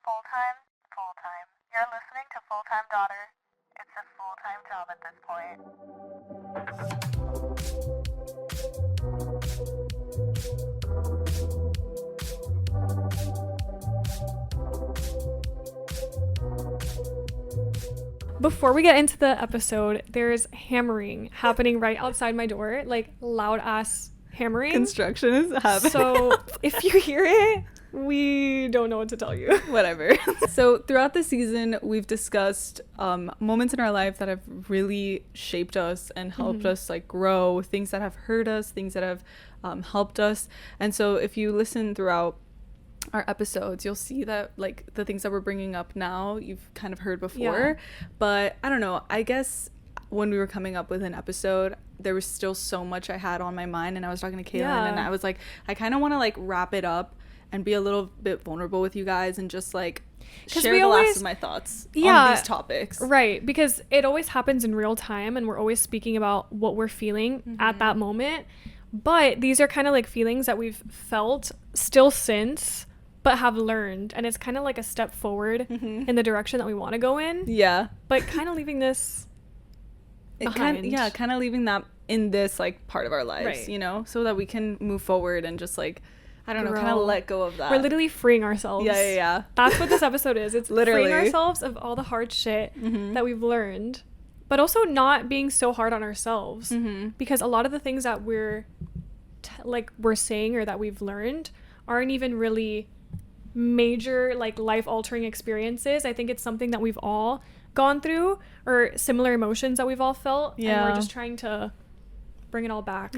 Full-time, full-time. You're listening to Full-Time Daughter. It's a full-time job at this point. Before we get into the episode, there's hammering happening right outside my door, like loud ass hammering. Construction is happening. So if you hear it, we don't know what to tell you. Whatever. So throughout the season, we've discussed moments in our life that have really shaped us and helped us like grow, things that have hurt us, things that have helped us. And so if you listen throughout our episodes, you'll see that like the things that we're bringing up now you've kind of heard before. But I don't know, I guess when we were coming up with an episode, there was still so much I had on my mind, and I was talking to Kaylin and I was like, I kind of want to like wrap it up and be a little bit vulnerable with you guys and just like share the last of my thoughts on these topics. Right, because it always happens in real time and we're always speaking about what we're feeling at that moment. But these are kind of like feelings that we've felt still since, but have learned, and it's kind of like a step forward in the direction that we want to go in. Yeah. But kind of leaving this behind. Kind of leaving that in this like part of our lives, you know, so that we can move forward and just like, I don't know, kind of let go of that. We're literally freeing ourselves. Yeah. That's what this episode is. It's literally freeing ourselves of all the hard shit that we've learned, but also not being so hard on ourselves, because a lot of the things that we're saying or that we've learned aren't even really major like life-altering experiences. I think it's something that we've all gone through, or similar emotions that we've all felt, and we're just trying to bring it all back.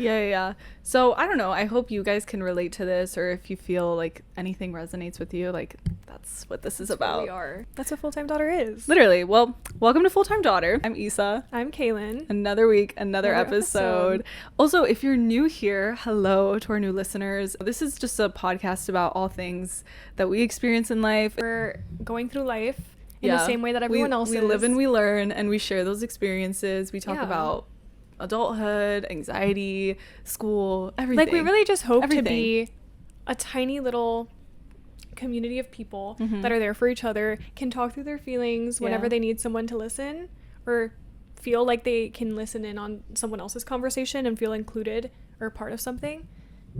So I don't know, I hope you guys can relate to this, or if you feel like anything resonates with you, like that's what this is about. We are. That's what Full-Time Daughter is. Literally. Well, welcome to Full-Time Daughter. I'm Isa. I'm Kaylin. Another week, another episode. Also, if you're new here, hello to our new listeners. This is just a podcast about all things that we experience in life. We're going through life in the same way that everyone else is. We live and we learn, and we share those experiences. We talk about adulthood, anxiety, school, everything. Like, we really just hope to be a tiny little community of people that are there for each other, can talk through their feelings whenever they need someone to listen, or feel like they can listen in on someone else's conversation and feel included or part of something.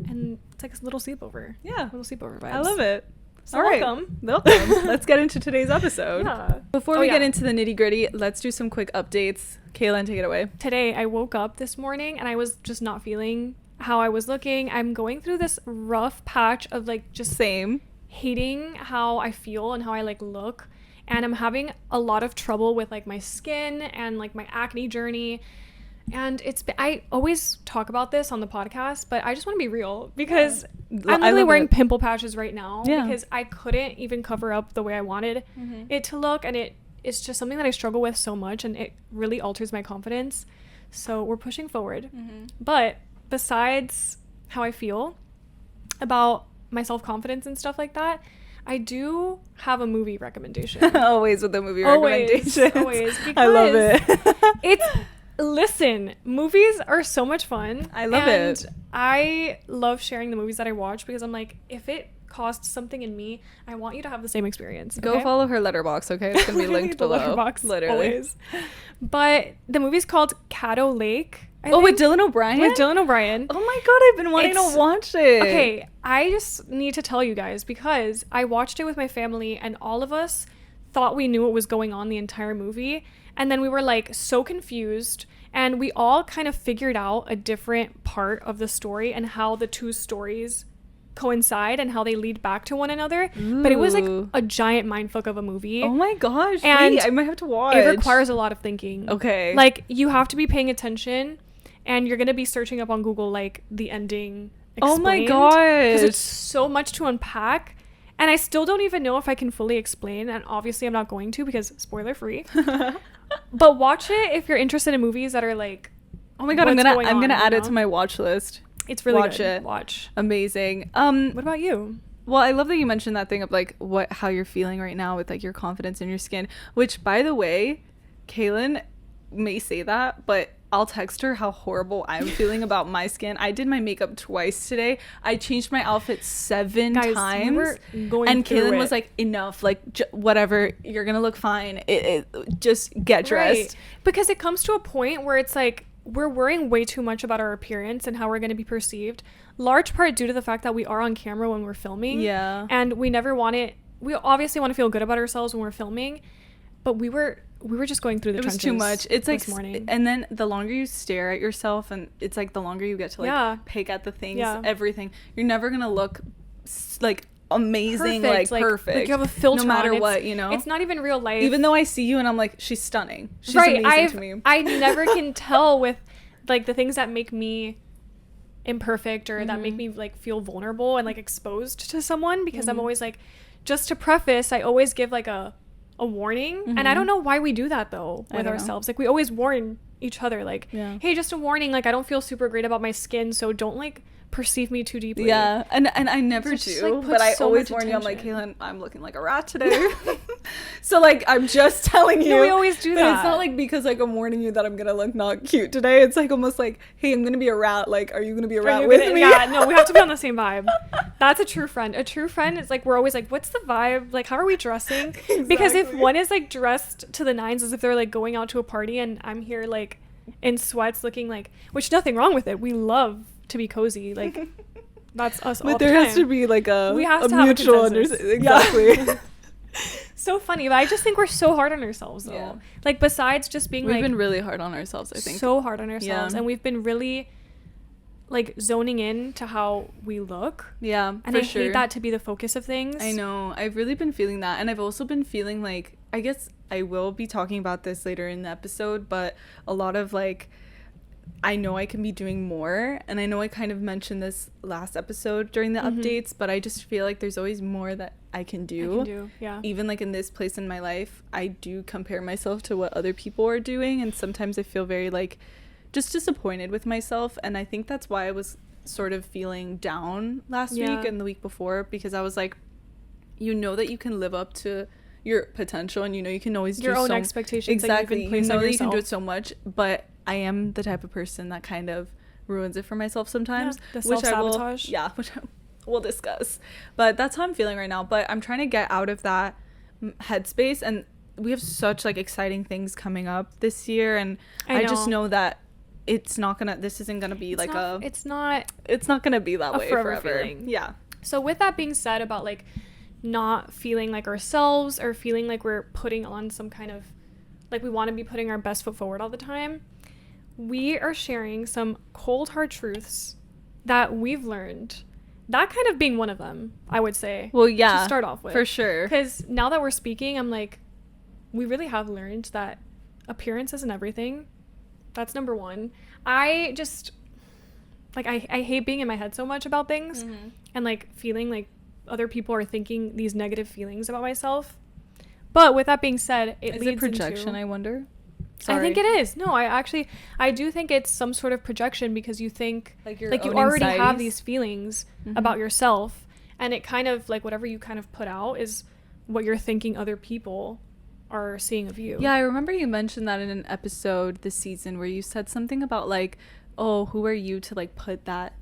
And it's like a little sleepover. Little sleepover vibes. I love it. So welcome. Let's get into today's episode. Before we get into the nitty gritty, let's do some quick updates. Kaylin, take it away. Today, I woke up this morning and I was just not feeling how I was looking. I'm going through this rough patch of like just hating how I feel and how I like look. And I'm having a lot of trouble with like my skin and like my acne journey. And I always talk about this on the podcast, but I just want to be real, because I'm literally wearing pimple patches right now because I couldn't even cover up the way I wanted it to look. And it's just something that I struggle with so much, and it really alters my confidence. So we're pushing forward. But besides how I feel about my self-confidence and stuff like that, I do have a movie recommendation. Always with the movie recommendations. Always. Because I love it. Listen, movies are so much fun. I love it. I love sharing the movies that I watch, because I'm like, if it costs something in me, I want you to have the same experience. Go follow her Letterboxd, okay? It's gonna be linked below. Literally. Always. But the movie's called Caddo Lake. With Dylan O'Brien? With Dylan O'Brien. Oh my god, I've been wanting to watch it. Okay, I just need to tell you guys, because I watched it with my family and all of us thought we knew what was going on the entire movie. And then we were like so confused, and we all kind of figured out a different part of the story and how the two stories coincide and how they lead back to one another. Ooh. But it was like a giant mindfuck of a movie. Oh my gosh. And I might have to watch. It requires a lot of thinking. Okay. Like, you have to be paying attention, and you're going to be searching up on Google like the ending explained. Oh my gosh. Because it's so much to unpack. And I still don't even know if I can fully explain. And obviously I'm not going to, because spoiler free. But watch it if you're interested in movies that are like, oh my god, I'm gonna add it to my watch list. It's really good. Watch. Amazing. What about you? Well, I love that you mentioned that thing of like how you're feeling right now with like your confidence in your skin, which, by the way, Kaylin may say that, but I'll text her how horrible I'm feeling about my skin. I did my makeup twice today. I changed my outfit 7 times. We were going and through Kaylin was like, enough, like whatever, you're gonna look fine. Just get dressed. Right. Because it comes to a point where it's like we're worrying way too much about our appearance and how we're going to be perceived, large part due to the fact that we are on camera when we're filming. Yeah. And we never want it. We obviously want to feel good about ourselves when we're filming, but we were just going through the trenches. It was too much. It's like, this morning. And then the longer you stare at yourself, and it's like the longer you get to like pick at the things, everything, you're never gonna look like amazing, perfect. Perfect. Like you have a filter no matter on. what, you know. It's not even real life. Even though I see you and I'm like, she's stunning. She's right. amazing to me. I never can tell with like the things that make me imperfect or that make me like feel vulnerable and like exposed to someone, because I'm always like, just to preface, I always give like a warning, and I don't know why we do that though with ourselves. Like we always warn each other, like, hey, just a warning, like I don't feel super great about my skin, so don't like perceive me too deeply. Yeah, and I never do, just, like, but I so always much warn you. I'm like, attention. Kaylin, I'm looking like a rat today. So like I'm just telling you. No, we always do but that. It's not like because like I'm warning you that I'm gonna look not cute today. It's like almost like, hey, I'm gonna be a rat. Like, are you gonna be a rat with me? Yeah, no, we have to be on the same vibe. That's a true friend. A true friend is like, we're always like, what's the vibe? Like, how are we dressing? Exactly. Because if one is like dressed to the nines as if they're like going out to a party, and I'm here like in sweats looking like, which nothing wrong with it. We love to be cozy. Like that's us all But the there time. has to be like a have to have a mutual consensus. understanding. Exactly. Yeah. So funny, but I just think we're so hard on ourselves though. Yeah. Like besides just being We've like been really hard on ourselves, I think. so hard on ourselves, Yeah. and we've been really like zoning in to how we look. Yeah, And for I sure. hate that to be the focus of things. I know. I've really been feeling that. And I've also been feeling like, I guess I will be talking about this later in the episode, but a lot of like, I know I can be doing more. And I know I kind of mentioned this last episode during the updates, but I just feel like there's always more that I can do. Yeah. Even like in this place in my life, I do compare myself to what other people are doing. And sometimes I feel very like just disappointed with myself. And I think that's why I was sort of feeling down last week and the week before, because I was like, you know that you can live up to your potential, and you know you can always Your do own so expectations. exactly. That You place know on that you can do yourself. it so much, but I am the type of person that kind of ruins it for myself sometimes. The which I will, self-sabotage. which we'll discuss. But that's how I'm feeling right now. But I'm trying to get out of that headspace, and we have such like exciting things coming up this year, and I just know that this isn't gonna be it's not gonna be that a way forever forever. feeling. Yeah. So with that being said, about like not feeling like ourselves or feeling like we're putting on some kind of like we want to be putting our best foot forward all the time, we are sharing some cold hard truths that we've learned, that kind of being one of them, I would say. Well, yeah, to start off with, for sure, because now that we're speaking, I'm like, we really have learned that appearance isn't everything. That's number one. I just like I hate being in my head so much about things and like feeling like other people are thinking these negative feelings about myself. But with that being said, it leads projection, into, I wonder. I think it is. No, I do think it's some sort of projection, because you think like you already have these feelings about yourself, and it kind of like whatever you kind of put out is what you're thinking other people are seeing of you. Yeah, I remember you mentioned that in an episode this season where you said something about like, oh, who are you to like put that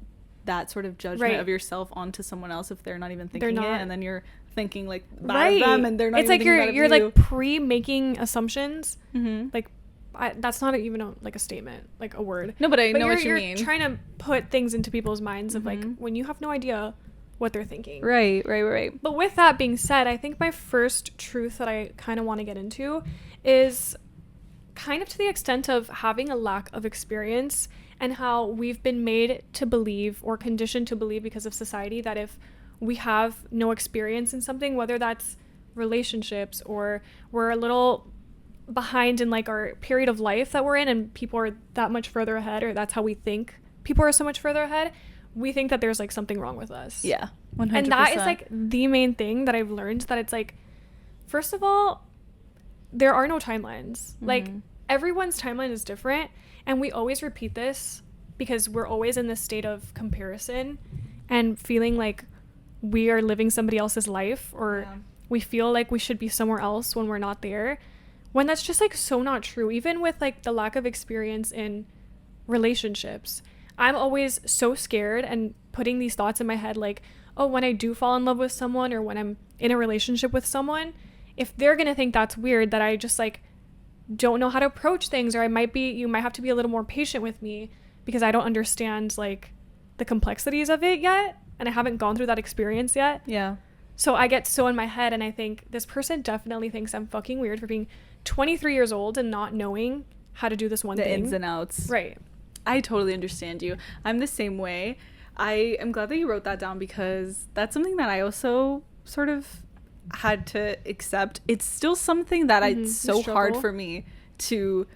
sort of judgment of yourself onto someone else if they're not even thinking it, and then you're thinking like bad of them and they're not. It's even like you're like pre-making assumptions. Like that's not even a statement, like a word. No, but I know what you mean. You're trying to put things into people's minds of like when you have no idea what they're thinking. Right. But with that being said, I think my first truth that I kind of want to get into is kind of to the extent of having a lack of experience, and how we've been made to believe or conditioned to believe because of society that if we have no experience in something, whether that's relationships or we're a little behind in like our period of life that we're in, and people are that much further ahead, or that's how we think people are so much further ahead, we think that there's like something wrong with us. Yeah, 100%. And that is like the main thing that I've learned, that it's like, first of all, there are no timelines. Like everyone's timeline is different, and we always repeat this because we're always in this state of comparison and feeling like we are living somebody else's life, or we feel like we should be somewhere else when we're not there, when that's just like so not true. Even with like the lack of experience in relationships. I'm always so scared and putting these thoughts in my head like, oh, when I do fall in love with someone or when I'm in a relationship with someone, if they're gonna think that's weird, that I just like don't know how to approach things, or you might have to be a little more patient with me because I don't understand like the complexities of it yet, and I haven't gone through that experience yet. Yeah. So I get so in my head, and I think this person definitely thinks I'm fucking weird for being 23 years old and not knowing how to do this one thing. The ins and outs. Right. I totally understand you. I'm the same way. I am glad that you wrote that down because that's something that I also sort of had to accept. It's still something that it's so hard for me to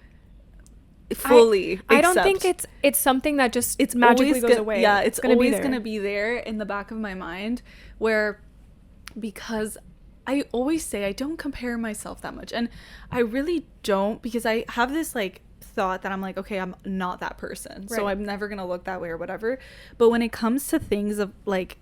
fully accept. I don't think it's something that just it's magically goes away. Yeah, it's always going to be there in the back of my mind, where because I always say I don't compare myself that much, and I really don't, because I have this like thought that I'm like, okay, I'm not that person, right, so I'm never going to look that way or whatever. But when it comes to things of like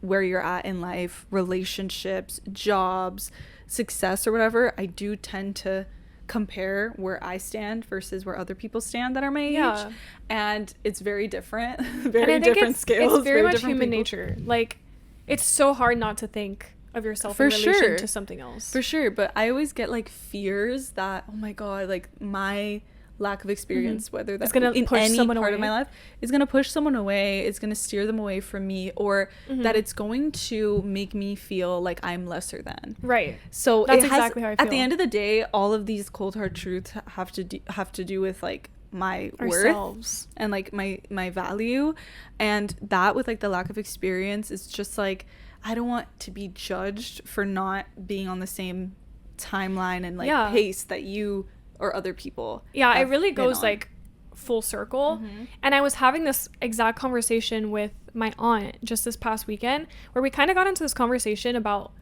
where you're at in life, relationships, jobs, success or whatever, I do tend to compare where I stand versus where other people stand that are my age, and it's very different. Very different scales. It's very much human nature. Like, it's so hard not to think of yourself in relation to something else. For sure. But I always get like fears that, oh my god, like my lack of experience, whether that's gonna in push any someone part away. of my life, is gonna push someone away, it's gonna steer them away from me, or that it's going to make me feel like I'm lesser than. Right. So that's exactly how I feel. At the end of the day, all of these cold hard truths have to do with like my worth and like my value, and that with like the lack of experience is just like, I don't want to be judged for not being on the same timeline and like pace that you or other people. Yeah, it really goes like full circle. And I was having this exact conversation with my aunt just this past weekend, where we kind of got into this conversation about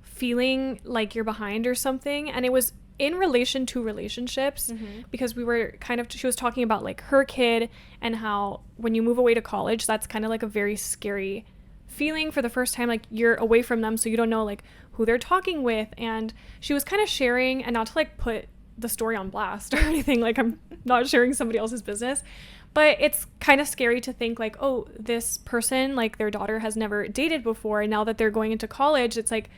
feeling like you're behind or something, and it was in relation to relationships, because we were she was talking about like her kid and how when you move away to college, that's kind of like a very scary feeling for the first time, like you're away from them, so you don't know like who they're talking with. And she was kind of sharing, and not to like put the story on blast or anything, like I'm not sharing somebody else's business, but it's kind of scary to think like, oh, this person, like their daughter has never dated before, and now that they're going into college, it's like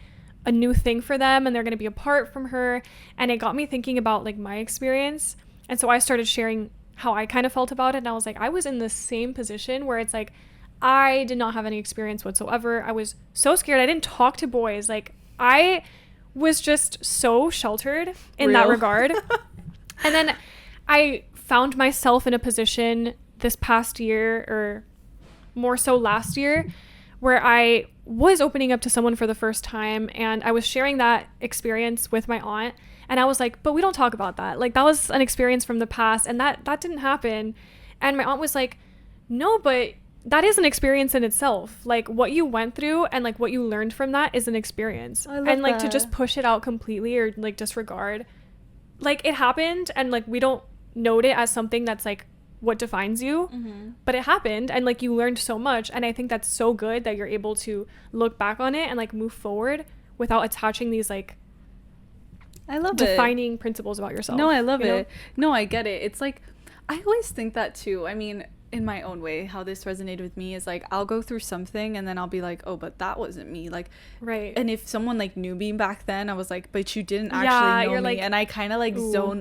a new thing for them, and they're going to be apart from her. And it got me thinking about like my experience, and so I started sharing how I kind of felt about it, and I was like, I was in the same position where it's like I did not have any experience whatsoever. I was so scared. I didn't talk to boys. Like I was just so sheltered in that regard. And then I found myself in a position this past year, or more so last year, where I was opening up to someone for the first time, and I was sharing that experience with my aunt, and I was like, but we don't talk about that. Like that was an experience from the past, and that didn't happen. And my aunt was like, no, but that is an experience in itself. Like what you went through and like what you learned from that is an experience. And like to just push it out completely or like disregard, like it happened, and like we don't note it as something that's like what defines you, but it happened, and like you learned so much. And I think that's so good that you're able to look back on it and like move forward without attaching these like defining principles about yourself. No, I love it. No, I get it. It's like, I always think that too. I mean, in my own way, how this resonated with me is like, I'll go through something and then I'll be like, oh, but that wasn't me. Like, right. And if someone like knew me back then, I was like, but you didn't actually know me. Like, and I kind of like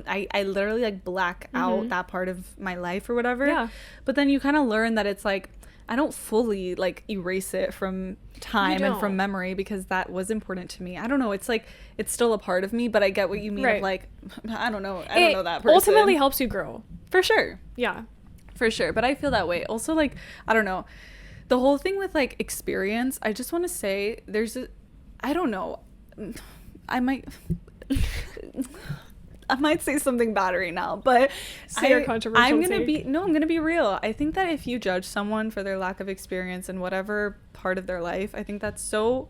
I literally like black out that part of my life or whatever. Yeah. But then you kind of learn that it's like, I don't fully like erase it from time and from memory, because that was important to me. I don't know. It's like, it's still a part of me, but I get what you mean. Of like, I don't know. I don't know that person. Ultimately helps you grow. For sure. Yeah. For sure. But I feel that way. Also, like, I don't know. The whole thing with, like, experience, I just want to say I don't know. I might say something bad right now, but I'm going to be real. I think that if you judge someone for their lack of experience in whatever part of their life, I think that's so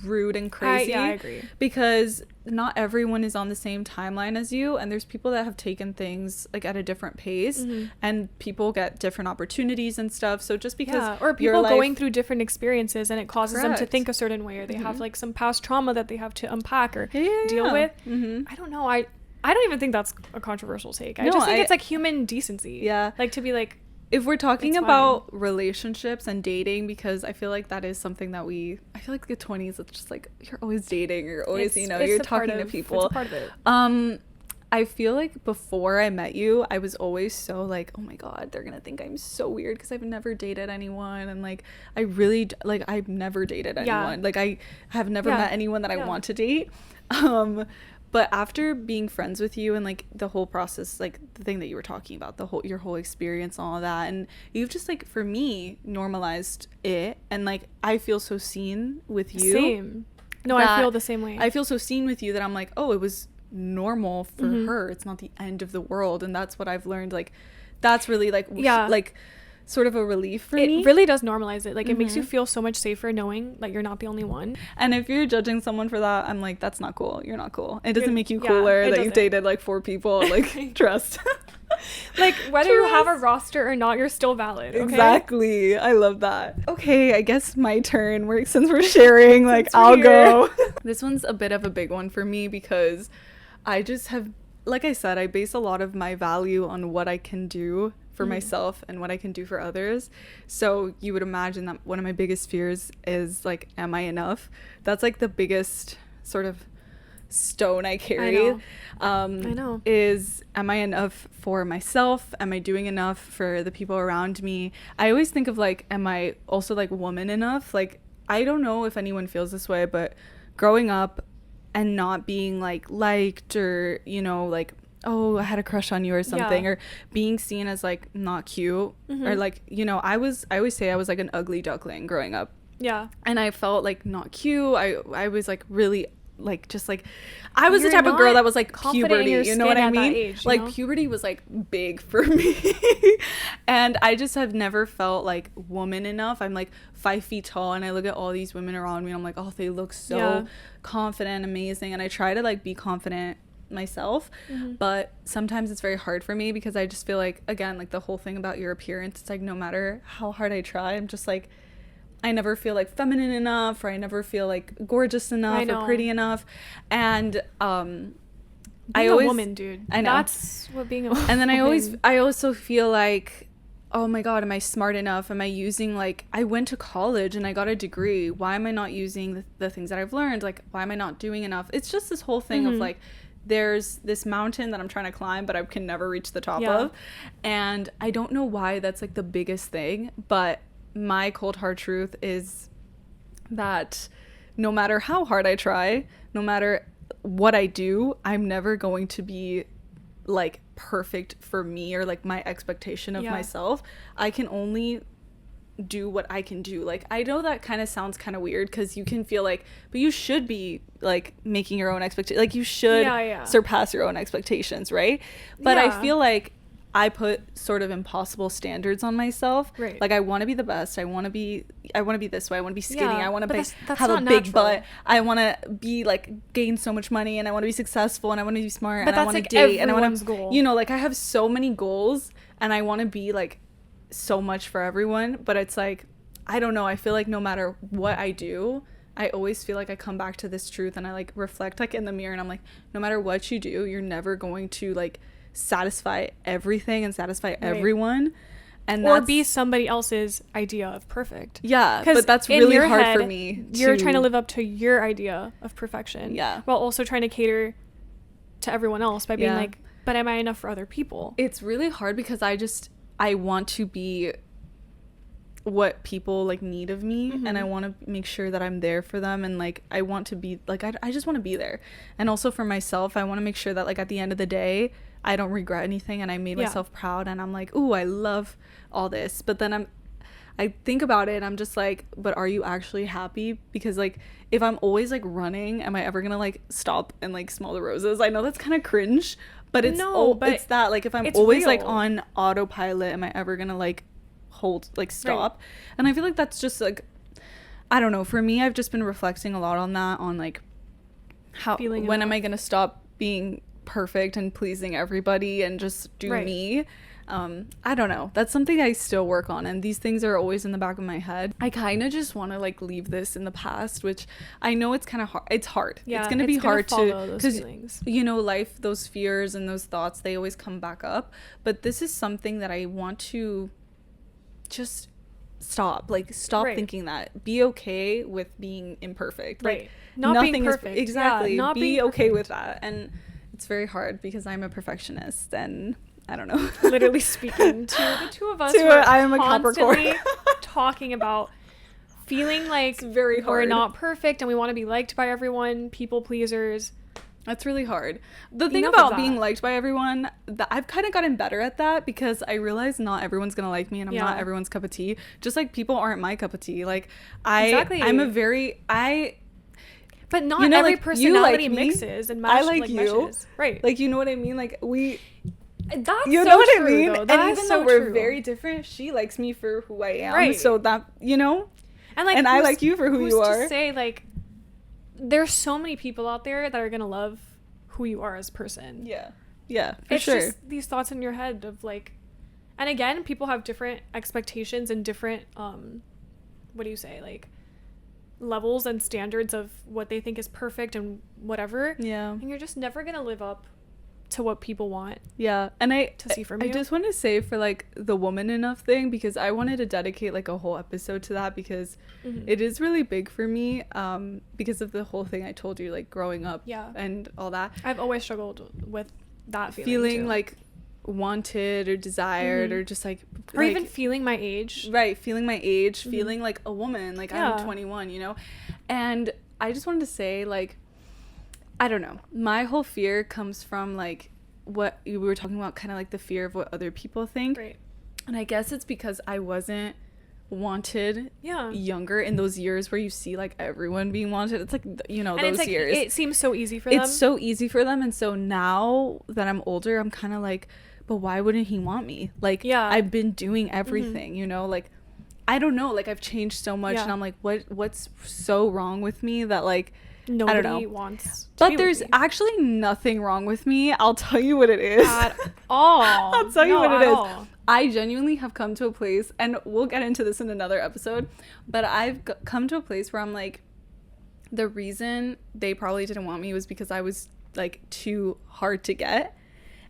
rude and crazy. I agree. Because not everyone is on the same timeline as you, and there's people that have taken things like at a different pace, and people get different opportunities and stuff. So just because or people going through different experiences, and it causes them to think a certain way, or they have like some past trauma that they have to unpack or deal with. I don't know. I don't even think that's a controversial take. I No, just think it's like human decency. Yeah. Like to be like, if we're talking it's about relationships and dating, because I feel like that is something that I feel like the 20s, it's just like you're always dating, you're always, it's you're a part talking to of- people. It's a part of it. I feel like before I met you, I was always so like, oh my God, they're gonna think I'm so weird because I've never dated anyone. And like, I really, like, I've never dated anyone. Like, I have never met anyone that I want to date. But after being friends with you and like the whole process, like the thing that you were talking about, your whole experience and all that, and you've just like, for me, normalized it. And like, I feel so seen with you. Same. No, I feel the same way. I feel so seen with you that I'm like, oh, it was normal for her. It's not the end of the world. And that's what I've learned. Like, that's really like like sort of a relief for me. It really does normalize it. Like, it makes you feel so much safer knowing like you're not the only one. And if you're judging someone for that, I'm like, that's not cool. You're not cool. It doesn't make you cooler that you've dated like 4 people. Like, trust. Like, whether you have a roster or not, you're still valid. Okay? Exactly. I love that. Okay, I guess my turn. Since we're sharing, like, I'll go. This one's a bit of a big one for me because I just have, like I said, I base a lot of my value on what I can do for myself and what I can do for others. So you would imagine that one of my biggest fears is like, am I enough? That's like the biggest sort of stone I carry. I know. Is, am I enough for myself? Am I doing enough for the people around me? I always think of like, am I also like woman enough? Like, I don't know if anyone feels this way, but growing up and not being like liked or, you know, like, oh, I had a crush on you or something, or being seen as like not cute, or like, you know, I always say I was like an ugly duckling growing up. Yeah. And I felt like not cute. I was like really like, just like, I was the You're type of girl not that was like confident in puberty, your you know what skin I at that mean? age, you like know? puberty was like big for me. And I just have never felt like woman enough. I'm like 5 feet tall and I look at all these women around me and I'm like, oh, they look so confident, amazing. And I try to like be confident myself, but sometimes it's very hard for me because I just feel like, again, like the whole thing about your appearance, it's like no matter how hard I try, I'm just like, I never feel like feminine enough, or I never feel like gorgeous enough or pretty enough. And Being I always, a woman, dude. I know. That's what being a woman. And then I also feel like, oh my God, am I smart enough? Am I using, like, I went to college and I got a degree. Why am I not using the things that I've learned? Like, why am I not doing enough? It's just this whole thing of like, there's this mountain that I'm trying to climb, but I can never reach the top of. And I don't know why that's like the biggest thing, but my cold hard truth is that no matter how hard I try, no matter what I do, I'm never going to be like perfect for me, or like my expectation of myself. I can only do what I can do. Like, I know that kind of sounds kind of weird because you can feel like, but you should be like making your own expectations, like you should surpass your own expectations, right? But I feel like I put sort of impossible standards on myself. Right. Like, I want to be the best. I want to be this way. I want to be skinny. I want to have a not big natural. butt. I want to be like gain so much money, and I want to be successful, and I want to be smart, But and I that's want to like date, and I want everyone's to, goal. you know, like I have so many goals, and I want to be like so much for everyone. But it's like, I don't know. I feel like no matter what I do, I always feel like I come back to this truth, and I like reflect like in the mirror, and I'm like, no matter what you do, you're never going to like satisfy everything and satisfy everyone, and or be somebody else's idea of perfect. But that's really hard for me. You're trying to live up to your idea of perfection, while also trying to cater to everyone else by being like, but am I enough for other people? It's really hard because I want to be what people like need of me, and I want to make sure that I'm there for them, and like I want to be like, I just want to be there. And also for myself, I want to make sure that like at the end of the day I don't regret anything, and I made myself proud, and I'm like, ooh, I love all this. But then I think about it and I'm just like, but are you actually happy? Because like, if I'm always like running, am I ever gonna like stop and like smell the roses? I know that's kind of cringe, but it's it's that, like, if I'm always real. like on autopilot, am I ever gonna like stop? And I feel like that's just like, I don't know, for me, I've just been reflecting a lot on that, on like how, when am I gonna stop being perfect and pleasing everybody and just do me? I don't know, that's something I still work on, and these things are always in the back of my head. I kind of just want to like leave this in the past, which I know it's kind of hard. It's hard. Yeah, it's gonna be hard to, because you know, life, those fears and those thoughts, they always come back up. But this is something that I want to just stop Right. thinking that. Be okay with being imperfect. Right. Like Not nothing being is perfect. exactly. Yeah, not be being okay with that. And it's very hard because I'm a perfectionist, and I don't know. Literally speaking to the two of us, I am a Capricorn. constantly talking about feeling like It's very we're hard. not perfect and we want to be liked by everyone, people pleasers. That's really hard. The thing Enough of about that. being liked by everyone, that I've kind of gotten better at that, because I realize not everyone's gonna like me, and I'm not Yeah. everyone's cup of tea. Just like people aren't my cup of tea. Like Exactly. I'm a very But not you know, every like, you personality like me, mixes and I matches. like you. Meshes. Right. like, you know what I mean? Like That's you so know what true, I mean? Though. And That even is though so we're true. very different, she likes me for who I am. Right. So that, you know, and like, and I who's- like you for who who's you to are. say like, there's so many people out there that are gonna love who you are as a person. Yeah, for It's sure. just these thoughts in your head of like, and again, people have different expectations and different what do you say, like levels and standards of what they think is perfect and whatever. Yeah. And you're just never gonna live up to what people want Yeah, and I to see from I you. just want to say, for like the woman enough thing, because I wanted to dedicate like a whole episode to that, because Mhm. it is really big for me, because of the whole thing I told you, like growing up, Yeah. and all that, I've always struggled with that feeling too. like wanted or desired, Mhm. or just like or like, even feeling my age. right, feeling my age, Mhm. feeling like a woman, like Yeah. I'm 21, you know. And I just wanted to say, like, I don't know, my whole fear comes from like what we were talking about, kind of like the fear of what other people think. Right. And I guess it's because I wasn't wanted Yeah. younger, in those years where you see like everyone being wanted. It's like, you know, And those it's like years it seems so easy for them. it's so easy for them. And so now that I'm older, I'm kind of like, but why wouldn't he want me? Like, Yeah. I've been doing everything, you know, like, I don't know, like I've changed so much. Yeah. And I'm like, what's so wrong with me that like Nobody I don't know. wants to But be with there's me. actually nothing wrong with me. I'll tell you what it is. At all. I'll tell you No, what it at is. all. I genuinely have come to a place, and we'll get into this in another episode, but I've come to a place where I'm like, the reason they probably didn't want me was because I was like too hard to get.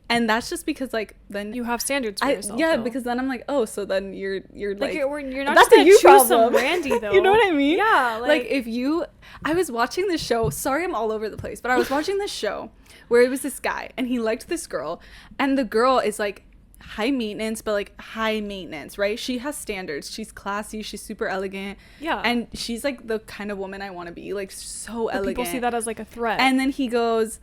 And that's just because like then You have standards for yourself. yeah, though. because then I'm like, oh, so then you're like you're not that's just gonna a you choose some problem. Randy though. You know what I mean? Yeah. Like if you, I was watching this show. Sorry, I'm all over the place, but I was watching this show where it was this guy and he liked this girl, and the girl is like high maintenance, but like high maintenance, right? She has standards. She's classy. She's super elegant. Yeah. And she's like the kind of woman I want to be. Like so But elegant. people see that as like a threat. And then he goes,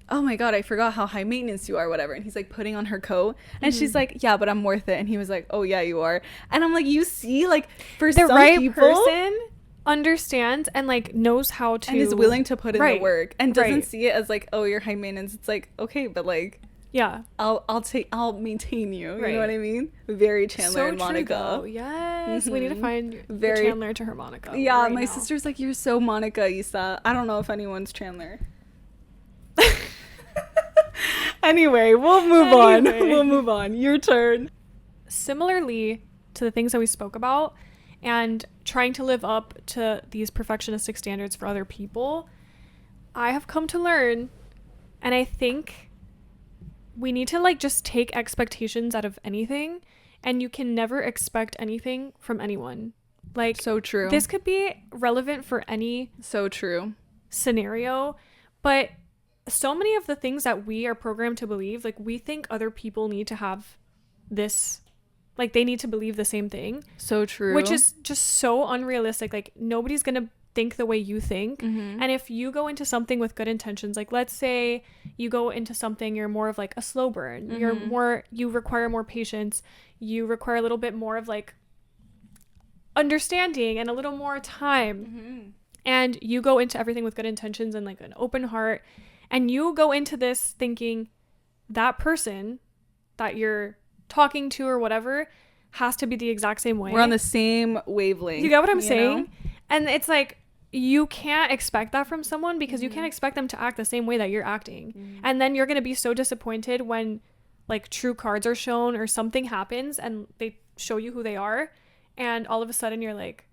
oh my god, I forgot how high maintenance you are, whatever. And he's like putting on her coat, and she's like, yeah, but I'm worth it. And he was like, oh yeah, you are. And I'm like, you see, like for the some right people, person understands and like knows how to and is willing to put in Right. the work, and doesn't Right. see it as like, oh, you're high maintenance. It's like, okay, but like Yeah. I'll maintain you. You Right. know what I mean? Very Chandler So and true, Monica. though. Yes. We need to Mhm. find Very- the Chandler to her Monica. Yeah, right my now. sister's like, you're so Monica, Isa. I don't know if anyone's Chandler. Anyway, we'll move on. Anyway. We'll move on. Your turn. Similarly to the things that we spoke about and trying to live up to these perfectionistic standards for other people, I have come to learn, and I think we need to like just take expectations out of anything, and you can never expect anything from anyone. Like, So true. this could be relevant for any So true. scenario, but so many of the things that we are programmed to believe, like we think other people need to have this, like they need to believe the same thing, So true. which is just so unrealistic. Like nobody's gonna think the way you think. Mhm. And if you go into something with good intentions, like let's say you go into something, you're more of like a slow burn, you require more patience, you require a little bit more of like understanding and a little more time, and you go into everything with good intentions and like an open heart, and you go into this thinking that person that you're talking to or whatever has to be the exact same way. We're on the same wavelength. You get what I'm you saying? know? And it's like you can't expect that from someone because you can't expect them to act the same way that you're acting. And then you're going to be so disappointed when like true cards are shown or something happens and they show you who they are, and all of a sudden you're like,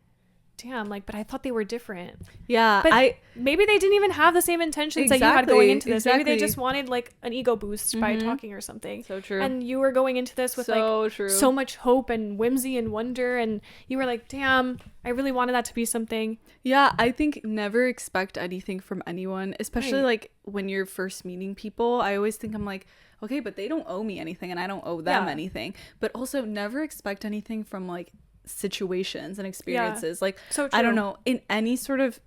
damn, like, but I thought they were different. Yeah, but maybe they didn't even have the same intentions that you had going into this. Maybe they just wanted like an ego boost by talking or something. So true. And you were going into this with so much hope and whimsy and wonder, and you were like, damn, I really wanted that to be something. Yeah, I think never expect anything from anyone, especially like when you're first meeting people. I always think, I'm like, okay, but they don't owe me anything and I don't owe them anything. But also never expect anything from like situations and experiences. Like, so I don't know, in any sort of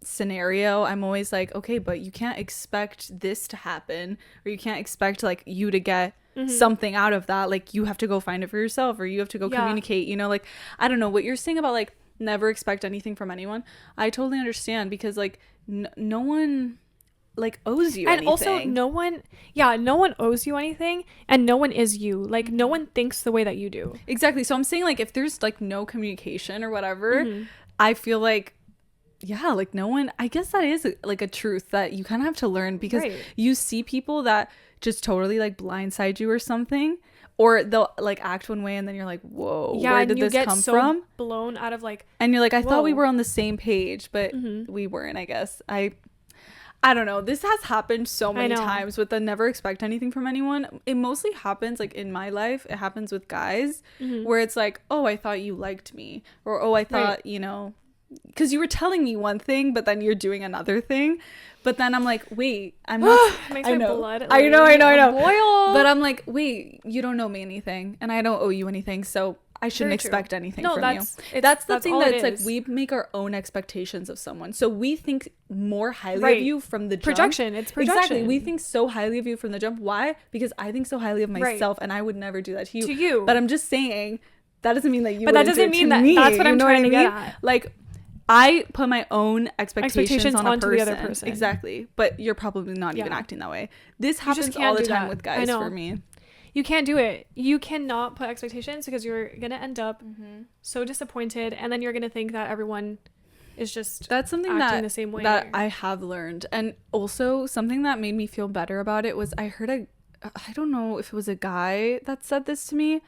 scenario, I'm always like, okay, but you can't expect this to happen, or you can't expect like you to get something out of that. Like, you have to go find it for yourself, or you have to go communicate, you know. Like, I don't know what you're saying about like never expect anything from anyone. I totally understand, because like no one like owes you anything. And also no one owes you anything, and no one is you. Like, no one thinks the way that you do. Exactly. So I'm saying, like, if there's like no communication or whatever, I feel like, yeah, like no one, I guess that is like a truth that you kind of have to learn, because you see people that just totally like blindside you or something, or they'll like act one way and then you're like, whoa, where did this come from? Blown out of like, and you're like, I thought we were on the same page, but we weren't, I guess. I don't know. This has happened so many times with the never expect anything from anyone. It mostly happens like in my life. It happens with guys where it's like, oh, I thought you liked me, or oh, I thought, you know, because you were telling me one thing, but then you're doing another thing. But then I'm like, wait, I'm not. Makes my blood. I know. Boil. But I'm like, wait, you don't know me anything, and I don't owe you anything, so I shouldn't expect anything from you. That's the thing, that's like, we make our own expectations of someone. So we think more highly of you from the jump. It's projection. Exactly. We think so highly of you from the jump. Why? Because I think so highly of myself, and I would never do that to you. But I'm just saying, that doesn't mean that you. But that doesn't mean that. That's what I'm trying to get at. Like, I put my own expectations on onto the other person. Exactly. But you're probably not even acting that way. This happens all the time with guys for me. You can't do it. You cannot put expectations, because you're going to end up so disappointed, and then you're going to think that everyone is just that's something acting the same way. That I have learned. And also something that made me feel better about it was I heard I don't know if it was a guy that said this to me,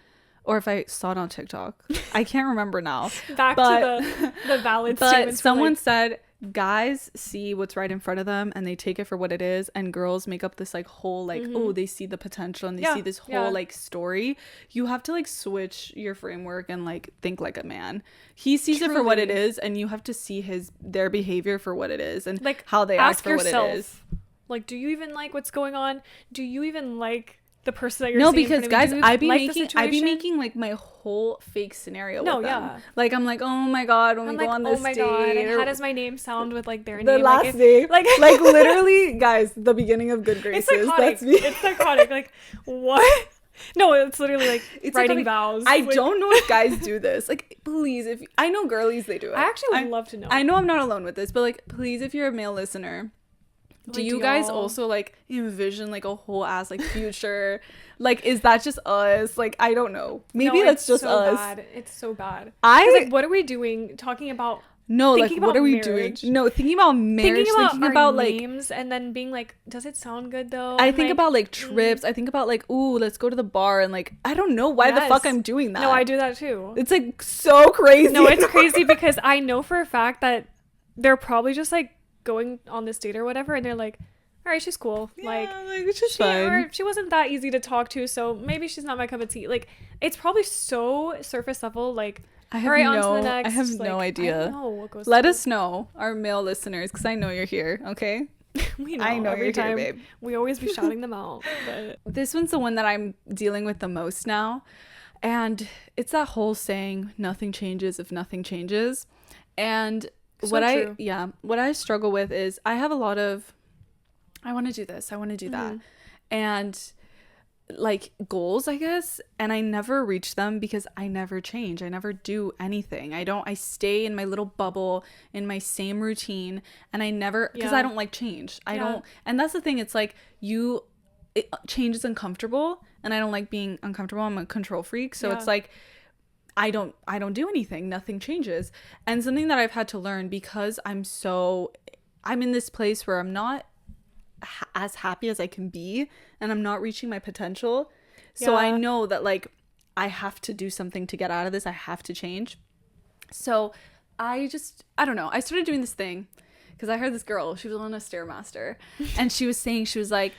or if I saw it on TikTok. I can't remember now. Back to the valid statements. But someone said guys see what's right in front of them and they take it for what it is, and girls make up this like whole like oh, they see the potential and they see this whole like story. You have to like switch your framework and like think like a man. He sees it for what it is, and you have to see their behavior for what it is, and like how they act for what it is. Like, do you even like what's going on? Do you even like the person that you're seeing? No, because guys, I be making like my whole fake scenario with them. Like, I'm like, oh my god, when we go on this date, and how does my name sound with like their name? The last name, like literally, guys, the beginning of Good Graces. It's psychotic. That's me. It's psychotic. Like, what? No, it's literally like it's writing vows. I don't know if guys do this. Like, please, if I know girlies, they do it. I actually would love to know. I know I'm not alone with this, but like, please, if you're a male listener, do you guys also like envision like a whole ass like future? Like, is that just us? Like, I don't know. Maybe that's just us. Bad. It's so bad. Like, what are we doing? Talking about like what are we doing? No, thinking about marriage, thinking about like names, and then being like, does it sound good though? I think about like trips. I think about like, ooh, let's go to the bar, and like, I don't know why the fuck I'm doing that. No, I do that too. It's like so crazy. No, it's crazy because I know for a fact that they're probably just like going on this date or whatever, and they're like, all right, she's cool. Like it's just fine. Or she wasn't that easy to talk to, so maybe she's not my cup of tea. Like, it's probably so surface level. Like, I have no idea. I don't know what goes Let us know, our male listeners, because I know you're here. Okay. We know. I know every you're time here, babe. We always be shouting them out. But this one's the one that I'm dealing with the most now, and it's that whole saying, "Nothing changes if nothing changes," and what I struggle with is I have a lot of I want to do this, I want to do that, and like goals, I guess, and I never reach them because I never change. I never do anything. I stay in my little bubble, in my same routine, and I never, because I don't like change. I don't, and that's the thing. It's like change is uncomfortable, and I don't like being uncomfortable. I'm a control freak, so it's like I don't do anything. Nothing changes. And something that I've had to learn, because I'm in this place where I'm not as happy as I can be, and I'm not reaching my potential, So I Yeah. know that like I have to do something to get out of this. I have to change. So I don't know. I started doing this thing because I heard this girl, she was on a Stairmaster, and she was saying, she was like,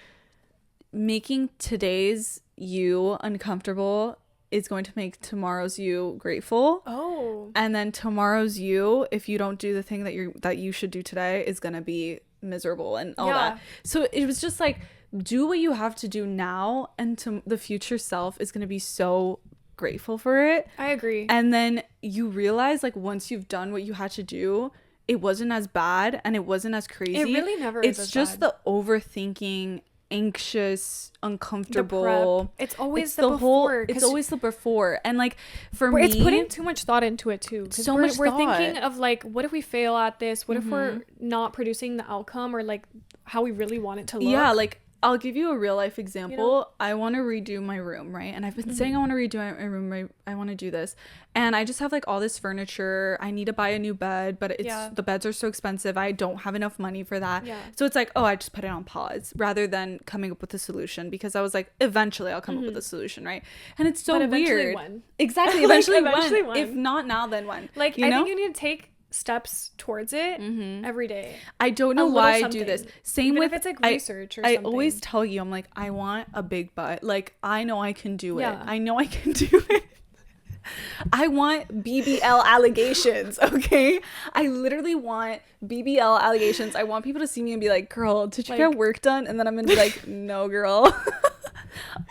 making today's you uncomfortable is going to make tomorrow's you grateful. Oh. And then tomorrow's you, if you don't do the thing that you should do today, is going to be miserable and all that. So it was just like, do what you have to do now, and to the future self is going to be so grateful for it. I agree. And then you realize, like, once you've done what you had to do, it wasn't as bad and it wasn't as crazy. It really never is It's as just bad. the overthinking, anxious, The uncomfortable. prep. It's always the before. It's always the before. And like for me, me, it's putting too much thought into it too. 'Cause So we're, much we're thought. thinking of like, what if we fail at this? What if we're not producing the outcome or like how we really want it to look? yeah, like I'll give you a real life example. I want to redo my room, right? And I've been saying I want to redo my room. I want to do this. And I just have like all this furniture. I need to buy a new bed, but the beds are so expensive. I don't have enough money for that. Yeah. So it's like, oh, I just put it on pause rather than coming up with a solution, because I was like, eventually I'll come up with a solution, right? And it's so But eventually weird. when? Exactly. Like, Eventually, eventually when? when? If not now, then when? Like, you I know? think you need to take steps towards it every day. I don't know little why I do something. this. Same Even with if it's like research or I something. always tell you, I'm like, I want a big butt. Like, I know I can do it. Yeah. I know I can do it. I want BBL allegations, okay? I literally want BBL allegations. I want people to see me and be like, girl, did you Like- get work done? And then I'm gonna be like, no, girl.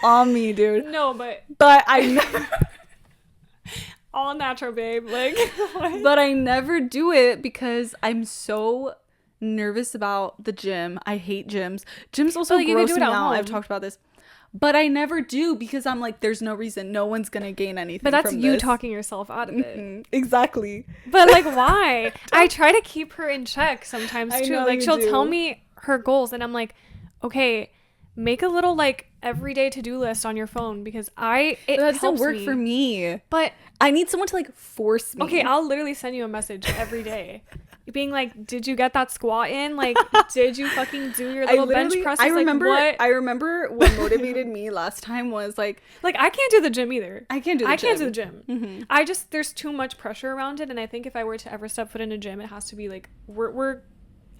On me, dude. No, but But I never all natural, babe. Like, what? but I never do it because I'm so nervous about the gym. I hate gyms. Gyms also like, you can gross do it me at out. I've home. talked about this. But I never do because I'm like, there's no reason. No one's going to gain anything But that's from you this. talking yourself out of it. Mhm. Exactly. But like, why? I try to keep her in check sometimes I too. know Like, you she'll do. tell me her goals, and I'm like, okay, make a little like everyday to-do list on your phone, because it That doesn't helps work me. for me. But I need someone to like force me. okay, I'll literally send you a message every day, being like, did you get that squat in? Like, did you fucking do your little bench press? I remember, Like, what? I remember what motivated me last time was like, Like, I can't do the gym either. I can't do the I gym. can't do the gym. Mm-hmm. There's too much pressure around it, and I think if I were to ever step foot in a gym, it has to be like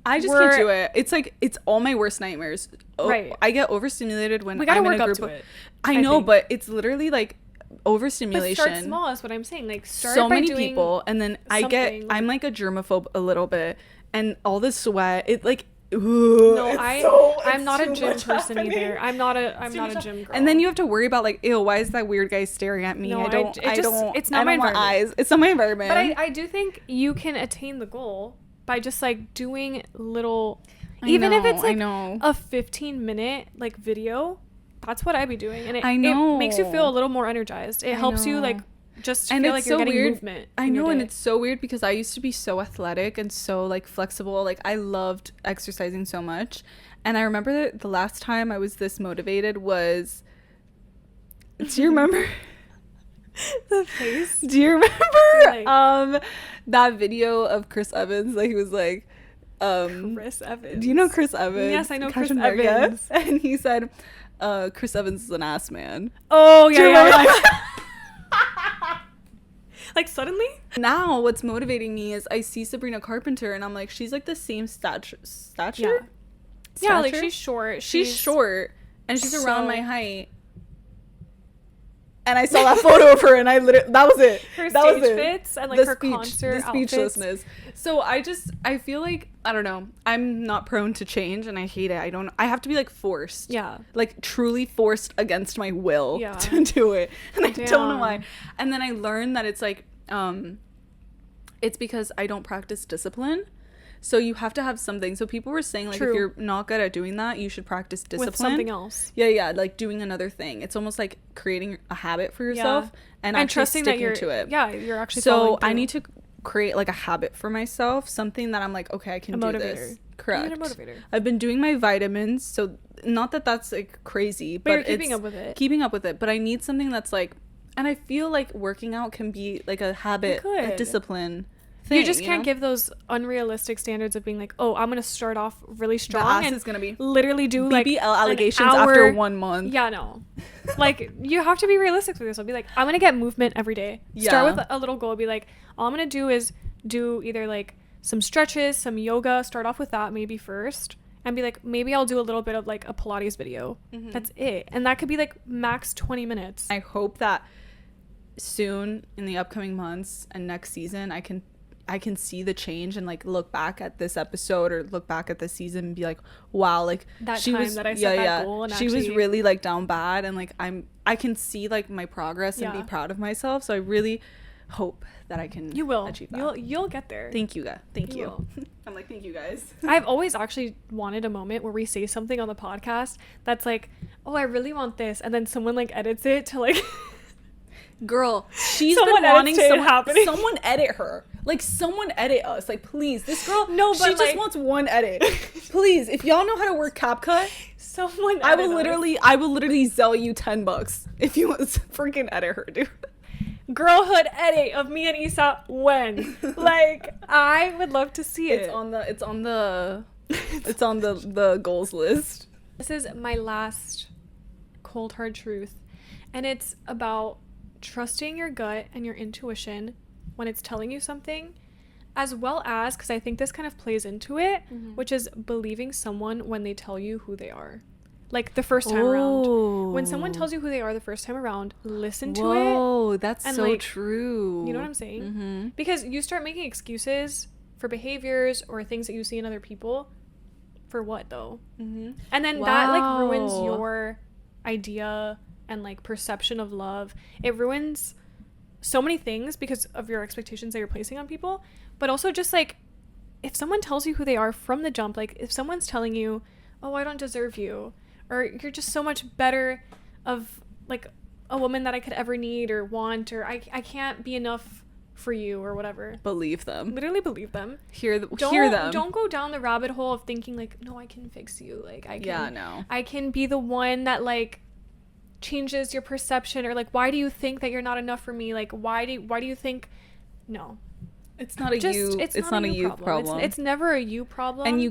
I just We're- can't do it. It's like, it's all my worst nightmares. Right. I get overstimulated when we gotta I'm in work a up group to of, it. I I know, think. but it's literally like But overstimulation. start small is what I'm saying. Like, start So by many doing people, and then something. I'm like a germaphobe a little bit, and all this sweat, it like, ooh, No, I'm not a gym person either. I'm not a gym girl. And then you have to worry about like, ew, why is that weird guy staring at me? No, I don't, it's not I my don't want environment. eyes. It's not my environment. But I do think you can attain the goal by just like doing little, I even if know, it's I like know. a 15-minute like video. That's what I'd be doing, and I know. it makes you feel a little more energized. It helps you know. like just And feel it's like you're so getting weird. movement. I in your know, and day. it's so weird because I used to be so athletic and so like flexible. Like I loved exercising so much. And I remember that the last time I was this motivated was, do you remember? the face. Do you remember Like- that video of Chris Evans? Like he was like, Chris Evans. do you know Chris Evans? Yes, I know Captain Chris America? Evans. And he said, Chris Evans is an ass man. Oh Do you yeah, remember yeah. that? Like suddenly. Now what's motivating me is I see Sabrina Carpenter and I'm like, she's like the same stature. Yeah, like Stature? she's short. She's short and she's around so- my height. And I saw that photo of her and I literally, that was it. Her that was stage it. fits and like her concert the outfits. speechlessness. So I feel like, I don't know, I'm not prone to change and I hate it. I have to be like forced. Yeah. Like truly forced against my will Yeah. to do it. And I don't know Damn. why. And then I learned that it's like, it's because I don't practice discipline. So you have to have something. So people were saying like, True. if you're not good at doing that, you should practice discipline. With something else. Yeah, like doing another thing. It's almost like creating a habit for yourself and actually trusting that sticking you're to it. Yeah, you're actually. So following I through. need to create like a habit for myself, something that I'm like, okay, I can A do motivator. this. Correct. You need a motivator. I've been doing my vitamins, so not that that's like crazy, But you're but keeping it's up with it. Keeping up with it, but I need something that's like, and I feel like working out can be like a habit, a could. discipline. thing. You just can't know? give those unrealistic standards of being like, oh, I'm gonna start off really The strong ass and is gonna be literally do like BBL an allegations hour- after 1 month. Yeah, no. Like, you have to be realistic with yourself. Be like, I'm gonna get movement every day. Yeah. Start with a little goal. Be like, all I'm gonna do is do either like some stretches, some yoga. Start off with that maybe first, and be like, maybe I'll do a little bit of like a Pilates video. That's it, and that could be like max 20 minutes. I hope that soon in the upcoming months and next season I can see the change and like look back at this episode or look back at this season and be like, wow, like That she time was that I set that goal and she was actually- really like down bad, and like I can see like my progress and Yeah. be proud of myself. So I really hope that I can You will. achieve that. You'll get there. Thank you guys. Thank You you. will. I'm like, thank you guys. I've always actually wanted a moment where we say something on the podcast that's like, oh, I really want this, and then someone like edits it to like Girl, she's Someone been wanting edits it happening. someone edit her. Like, someone edit us. Like, please, this girl, No, she but, just like- wants one edit. Please, if y'all know how to work CapCut, someone I will edit us. literally sell you $10 if you want to freaking edit her, dude. Girlhood edit of me and Isa when like I would love to see it. It's on the goals list. This is my last cold hard truth, and it's about trusting your gut and your intuition when it's telling you something, as well as, because I think this kind of plays into it, which is believing someone when they tell you who they are, like the first time around. When someone tells you who they are the first time around, listen to it. Whoa, that's and, so like, true. You know what I'm saying? Mm-hmm. Because you start making excuses for behaviors or things that you see in other people. For what though? Mm-hmm. And then that like ruins Wow. your idea and like perception of love. It ruins so many things because of your expectations that you're placing on people. But also just like, if someone tells you who they are from the jump, like if someone's telling you, oh, I don't deserve you, or you're just so much better of like a woman that I could ever need or want, or I can't be enough for you or whatever. Believe them. Literally believe them. Hear them. Don't go down the rabbit hole of thinking like, no, I can fix you. Like I can, Yeah, no. I can be the one that like changes your perception, or like, why do you think that you're not enough for me? Like why do you think? No, It's not a just you. it's not a you problem. It's never a you problem. And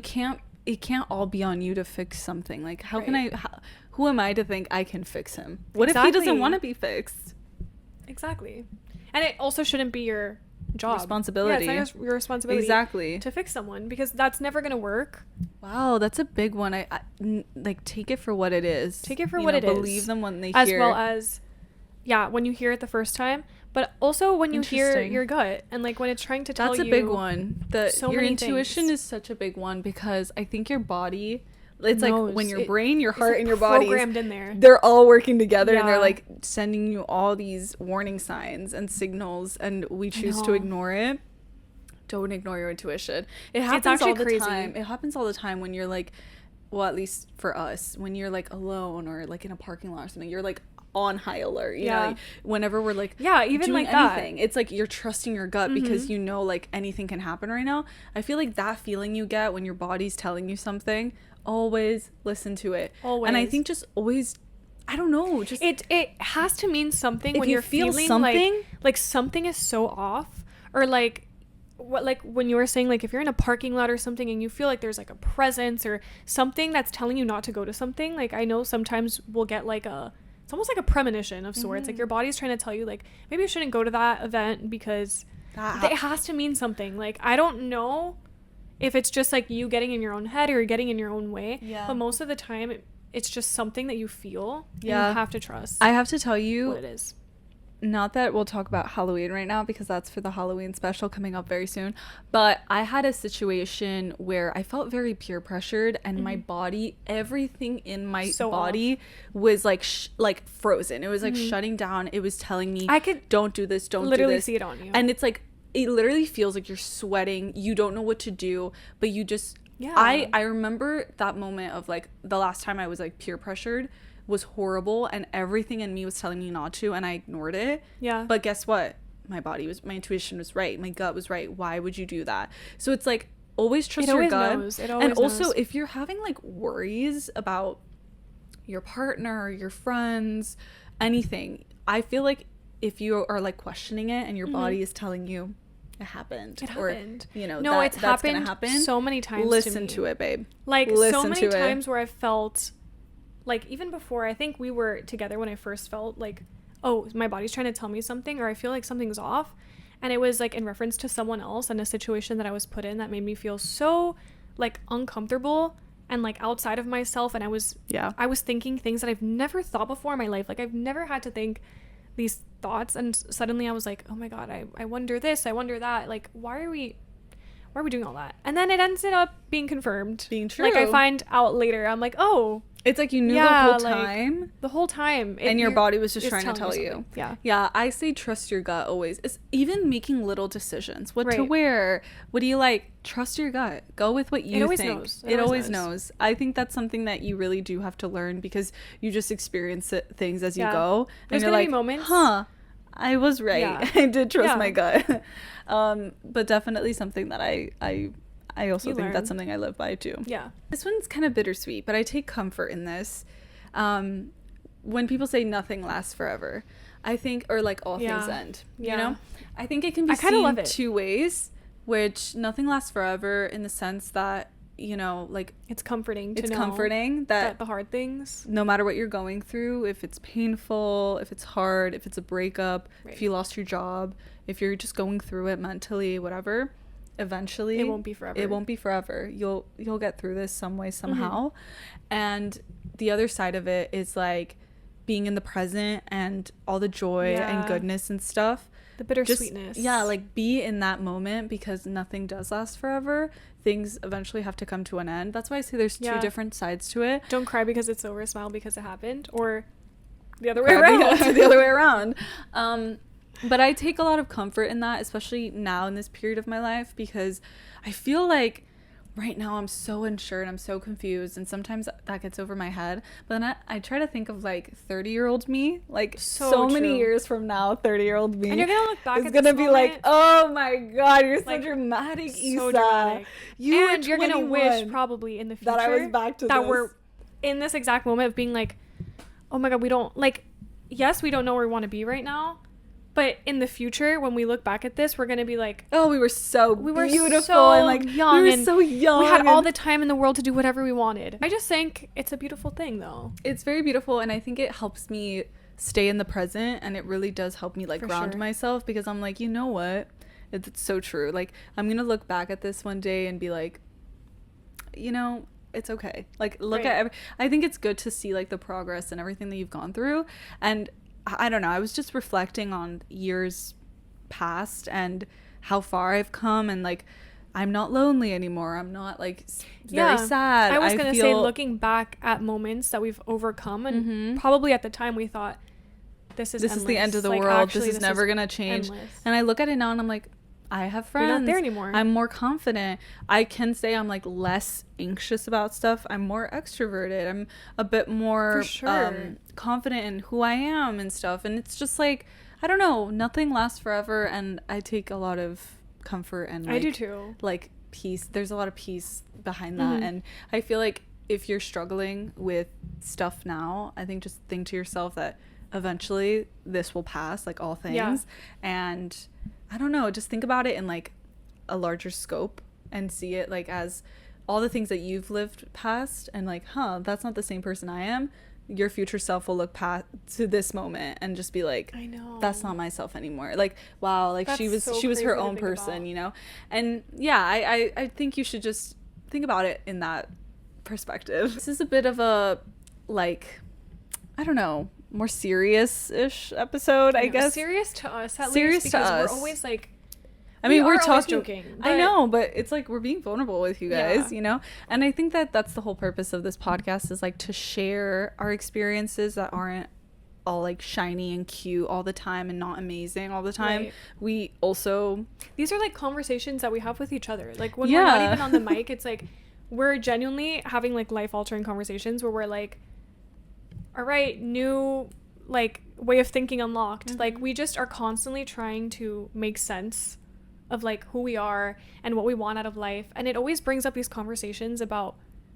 it can't all be on you to fix something. Like, how can Right. who am I to think I can fix him? What if he Exactly. doesn't want to be fixed? Exactly. And it also shouldn't be your job. Responsibility. Yeah, it's not your responsibility. Exactly. To fix someone, because that's never gonna work. Wow, that's a big one. Like, take it for what it is. Take it for You what know, it is. Believe them when they As hear. well as, yeah, when you hear it the first time, but also when you hear Interesting. your gut and like when it's trying to tell you. That's a big one. so Your many intuition things. is such a big one, because I think your body, it's like knows. when your It- brain, your It's, heart, like, and your body, programmed in there. they're all working together, and they're Yeah. like sending you all these warning signs and signals, and we choose to know. ignore it. Don't ignore your intuition. It happens actually all the crazy. time. It happens all the time when you're like, well, at least for us, when you're like alone or like in a parking lot or something, you're like on high alert. You know, Yeah. like, whenever we're like, Yeah, even doing like that. anything, it's like you're trusting your gut because you know like anything can happen right now. I feel like that feeling you get when your body's telling you something, always listen to it. Always. And I think just always, I don't know, just It has to mean something If when you you're feel feeling something- like something is so off, or like what, like when you were saying, like if you're in a parking lot or something and you feel like there's like a presence or something that's telling you not to go to something. Like I know sometimes we'll get like it's almost like a premonition of sorts. Like your body's trying to tell you like maybe you shouldn't go to that event because that it has to mean something. Like I don't know if it's just like you getting in your own head or you're getting in your own way. Yeah. But most of the time it's just something that you feel. And Yeah. you have to trust I have to tell you, what it is. not that we'll talk about Halloween right now because that's for the Halloween special coming up very soon, but I had a situation where I felt very peer pressured, and my body, everything in my So body was like like frozen. It was like shutting down. It was telling me, I could don't do this, don't literally do this. see it on you. And it's like, it literally feels like you're sweating. You don't know what to do, but you just, Yeah. I remember that moment of like the last time I was like peer pressured was horrible, and everything in me was telling me not to, and I ignored it. Yeah. But guess what? My intuition was right. My gut was right. Why would you do that? So it's like, always trust It your always gut. knows. It And always also, knows. if you're having like worries about your partner, your friends, anything, I feel like if you are like questioning it and your body is telling you it happened. It or, happened. you know, No, it's that's happened gonna happen. so many times. Listen to to it, babe. Like, Listen so many to it. times where I felt like, even before, I think we were together when I first felt like, oh, my body's trying to tell me something, or I feel like something's off. And it was like in reference to someone else and a situation that I was put in that made me feel so like uncomfortable and like outside of myself. And I was thinking things that I've never thought before in my life. Like, I've never had to think these thoughts, and suddenly I was like, oh my god, I wonder this, I wonder that. Like, why are we doing all that? And then it ended up being confirmed, being true. Like, I find out later, I'm like, oh, it's like you knew the whole time, and your body was just trying to tell you. Yeah, I say trust your gut always. It's even making little decisions, what right. to wear, what do you like, trust your gut, go with what you think. It always knows. I think that's something that you really do have to learn, because you just experience things as you go, There's and you're gonna like, be moments, I was right. Yeah. I did trust my gut. But definitely something that I also think that's something I live by too. Yeah. This one's kind of bittersweet, but I take comfort in this. When people say nothing lasts forever, I think, or like all things end, you know? I think it can be seen two ways, which nothing lasts forever in the sense that, you know, like, it's comforting to know that the hard things, no matter what you're going through, if it's painful, if it's hard, if it's a breakup, right. if you lost your job, if you're just going through it mentally, whatever, eventually it won't be forever. You'll get through this some way, somehow. And the other side of it is like being in the present and all the joy and goodness and stuff, the bittersweetness. Like, be in that moment, because nothing does last forever. Things eventually have to come to an end. That's why I say there's two different sides to it. Don't cry because it's over, smile because it happened, or the other way around. The other way around. But I take a lot of comfort in that, especially now in this period of my life, because I feel like right now I'm so unsure and I'm so confused, and sometimes that gets over my head. But then I try to think of like 30-year-old me, like so many years from now, 30-year-old me, and you're gonna look back it's at gonna this be moment, like, oh my god, you're like, so dramatic, so Issa. dramatic. And you're gonna wish probably in the future that I was back to that this. We're in this exact moment of being like, oh my god, we don't, like, yes, we don't know where we want to be right now, but in the future, when we look back at this, we're gonna be like, oh, we were beautiful so and like young, we were so young, we had all the time in the world to do whatever we wanted. I just think it's a beautiful thing, though. It's very beautiful, and I think it helps me stay in the present, and it really does help me like ground myself, because I'm like, you know what, it's so true. Like, I'm gonna look back at this one day and be like, you know, it's okay. Like, look at I think it's good to see like the progress and everything that you've gone through. And I don't know, I was just reflecting on years past and how far I've come, and like, I'm not lonely anymore. I'm not like very sad. I was gonna say, looking back at moments that we've overcome, and probably at the time we thought, this is the end of the world. Actually, this is never gonna change. Endless. And I look at it now and I'm like, I have friends. You're not there anymore. I'm more confident. I can say I'm like less anxious about stuff. I'm more extroverted. I'm a bit more confident in who I am and stuff. And it's just like, I don't know, nothing lasts forever, and I take a lot of comfort and like, I do too. Like, peace. There's a lot of peace behind that. And I feel like if you're struggling with stuff now, I think just think to yourself that eventually this will pass, like all things. And I don't know, just think about it in like a larger scope and see it like as all the things that you've lived past, and like, that's not the same person I am. Your future self will look past to this moment and just be like, I know, that's not myself anymore. Like, wow, like that's she was her own person, you know? And yeah, I think you should just think about it in that perspective. This is a bit of a, like, I don't know, more serious-ish episode, I guess. Serious to us, at least, because we're always like, I mean, we're talking, joking. I know, but it's like we're being vulnerable with you guys, you know? And I think that that's the whole purpose of this podcast, is like to share our experiences that aren't all like shiny and cute all the time and not amazing all the time. Right. We also, these are like conversations that we have with each other. Like, when we're not even on the mic, it's like we're genuinely having like life-altering conversations where we're like, all right, new like way of thinking unlocked. Like, we just are constantly trying to make sense of like who we are and what we want out of life, and it always brings up these conversations about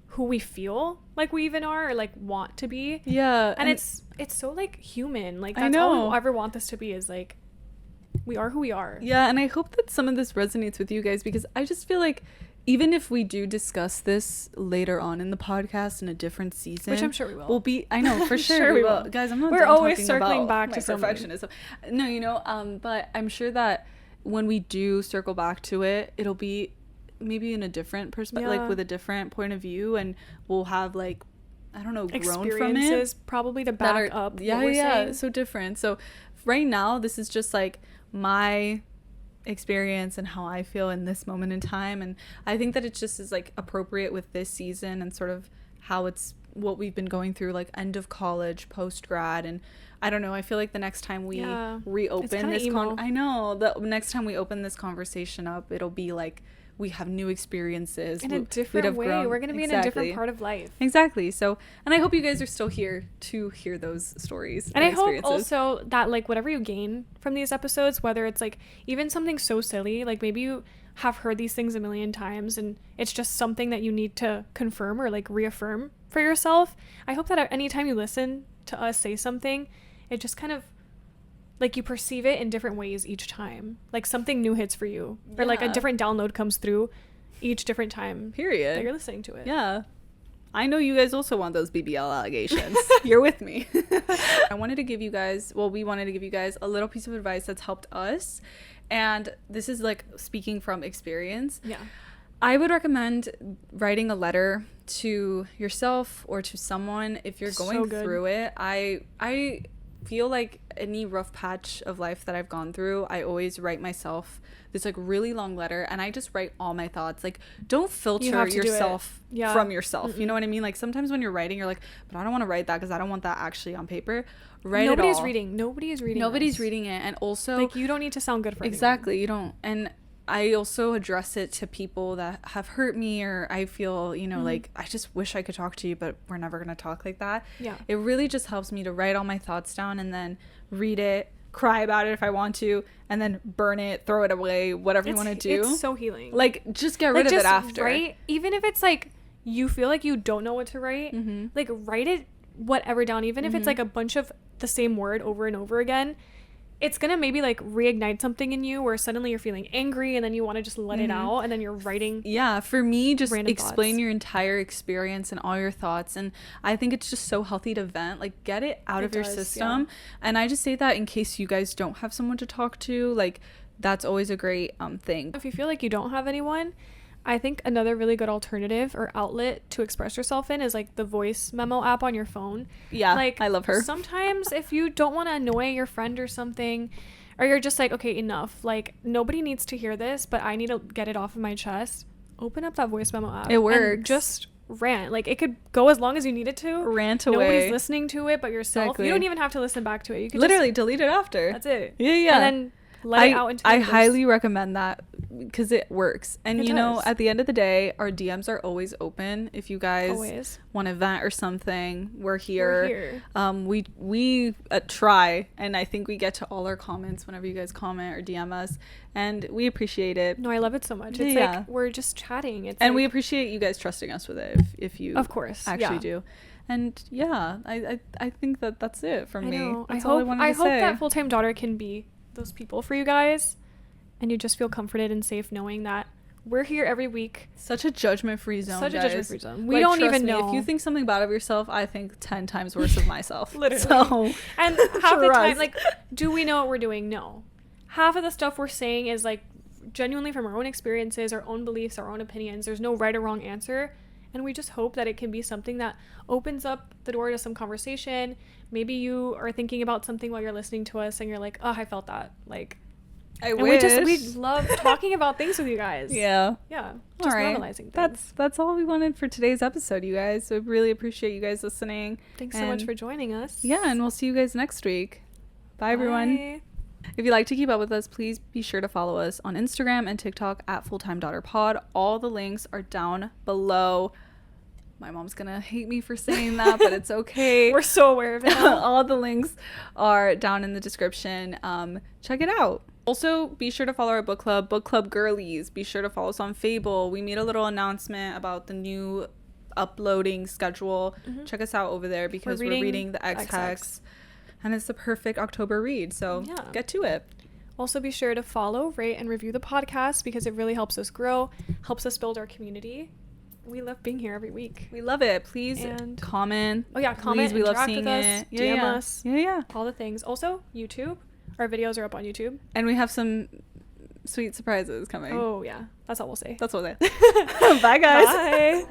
who we feel like we even are, or like want to be. And it's so like human. Like, that's all we ever want this to be, is like we are who we are. Yeah, and I hope that some of this resonates with you guys, because I just feel like even if we do discuss this later on in the podcast in a different season, Which I'm sure we will. We'll be, I know, for sure, Sure we we will. will. Guys, I'm not We're done always talking circling about back my to something. perfectionism. No, you know, but I'm sure that when we do circle back to it, it'll be maybe in a different perspective, like with a different point of view, and we'll have like, I don't know, grown from it. Probably to back up yeah, what we're saying. So different. So right now, this is just like my experience and how I feel in this moment in time, and I think that it just is like appropriate with this season and sort of how it's what we've been going through, like end of college, post grad, and I don't know, I feel like the next time we reopen this the next time we open this conversation up, it'll be like we have new experiences in a different way. We're going to be in a different part of life. Exactly. So, and I hope you guys are still here to hear those stories. And I hope also that like whatever you gain from these episodes, whether it's like even something so silly, like maybe you have heard these things a million times and it's just something that you need to confirm or like reaffirm for yourself. I hope that anytime you listen to us say something, it just kind of like you perceive it in different ways each time. Like something new hits for you, or like a different download comes through each different time. Period. That you're listening to it. Yeah. I know you guys also want those BBL allegations. You're with me. We wanted to give you guys a little piece of advice that's helped us. And this is like speaking from experience. Yeah. I would recommend writing a letter to yourself or to someone if you're going through it. I feel like any rough patch of life that I've gone through, I always write myself this like really long letter, and I just write all my thoughts. Like, don't filter yourself from yourself. You know what I mean? Like sometimes when you're writing, you're like, but I don't want to write that because I don't want that actually on paper. Nobody is reading it, and also like you don't need to sound good for exactly anyone. You don't. And I also address it to people that have hurt me, or I feel, you know, like I just wish I could talk to you, but we're never going to talk like that. Yeah. It really just helps me to write all my thoughts down and then read it, cry about it if I want to, and then burn it, throw it away, whatever you want to do. It's so healing. Like, just get rid of it after. Right? Even if it's like you feel like you don't know what to write, like write it whatever down, even if it's like a bunch of the same word over and over again. It's gonna maybe like reignite something in you where suddenly you're feeling angry and then you want to just let it out, and then you're writing. Yeah, for me, just explain thoughts. Your entire experience and all your thoughts, and I think it's just so healthy to vent. Like, get it out of your system. And I just say that in case you guys don't have someone to talk to. Like, that's always a great thing. If you feel like you don't have anyone, I think another really good alternative or outlet to express yourself in is like the voice memo app on your phone. Yeah, like I love her. Sometimes if you don't want to annoy your friend or something, or you're just like, okay, enough, like nobody needs to hear this, but I need to get it off of my chest, open up that voice memo app. It works. And just rant. Like, it could go as long as you need it to. Rant away. Nobody's listening to it but yourself. Exactly. You don't even have to listen back to it. You can literally just delete it after. That's it. Yeah. And then let it out into the universe. I highly recommend that because it works. And you know, at the end of the day, our DMs are always open. If you guys want to vent or something, we're here. We try, and I think we get to all our comments whenever you guys comment or DM us, and we appreciate it. No, I love it so much. It's like we're just chatting. It's and like, we appreciate you guys trusting us with it if you of course actually do. And I think that's it from me. That's I hope that full-time daughter can be those people for you guys, and you just feel comforted and safe knowing that we're here every week. Such a judgment-free zone, guys. A judgment-free zone. We don't even know. If you think something bad of yourself, I think 10 times worse of myself. Literally. So, and half the time, like, do we know what we're doing? No. Half of the stuff we're saying is like genuinely from our own experiences, our own beliefs, our own opinions. There's no right or wrong answer. And we just hope that it can be something that opens up the door to some conversation. Maybe you are thinking about something while you're listening to us and you're like, oh, I felt that. Like, I wish. We love talking about things with you guys. Yeah. Yeah. Just normalizing things. That's all we wanted for today's episode, you guys. So we really appreciate you guys listening. Thanks so much for joining us. Yeah, and we'll see you guys next week. Bye. Everyone. If you'd like to keep up with us, please be sure to follow us on Instagram and TikTok at fulltimedaughterpod. All the links are down below. My mom's gonna hate me for saying that, but it's okay. We're so aware of it now. All the links are down in the description. Check it out. Also, be sure to follow our book club girlies. Be sure to follow us on Fable. We made a little announcement about the new uploading schedule. Check us out over there because we're reading the X-Hex. And it's the perfect October read, so get to it. Also, be sure to follow, rate, and review the podcast because it really helps us grow, helps us build our community. We love being here every week. We love it. Please And comment. Oh yeah, comment, Please, we love interact seeing with us, it. DM us, Yeah. all the things. Also, YouTube. Our videos are up on YouTube. And we have some sweet surprises coming. Oh yeah, that's all we'll say. That's what it. Bye, guys. Bye.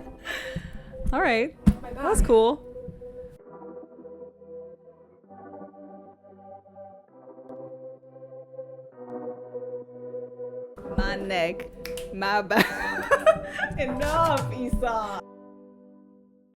All right. Bye. That was cool. My neck. My back. Enough, Isa.